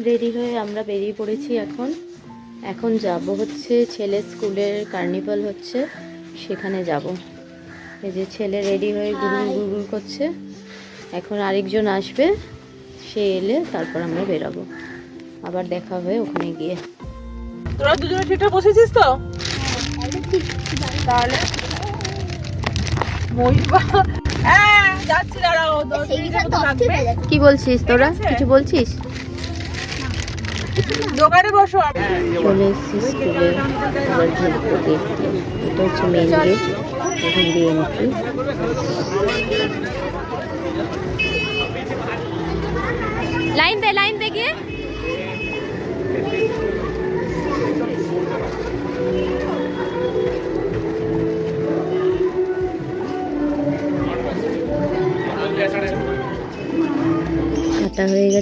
Ready হয়ে আমরা বেরিয়ে পড়েছি। এখন যাব হচ্ছে ছেলের স্কুলের কার্নিভাল হচ্ছে, সেখানে যাব। এই যে ছেলে রেডি হয়ে গুড়গুড় গুড়গুড় করছে। এখন আরেকজন আসবে, সে এলে তারপর আমরা বেরাবো। আবার দেখা হবে ওখানে গিয়ে। তোরা দুজনে ঠিকঠাক বসেছিস তো? তাহলে মহিমা যাচ্ছি, দাঁড়াও। কি বলছিস তোরা? কিছু বলছিস? দোকানে বসো। চলে এসেছি স্কুলে, এবার ঢুকবো গেট দিয়ে। এটা হচ্ছে মেন গেট, এখান দিয়ে এন্ট্রি। লাইন দে গিয়ে। হাঁটা হয়ে গেছে।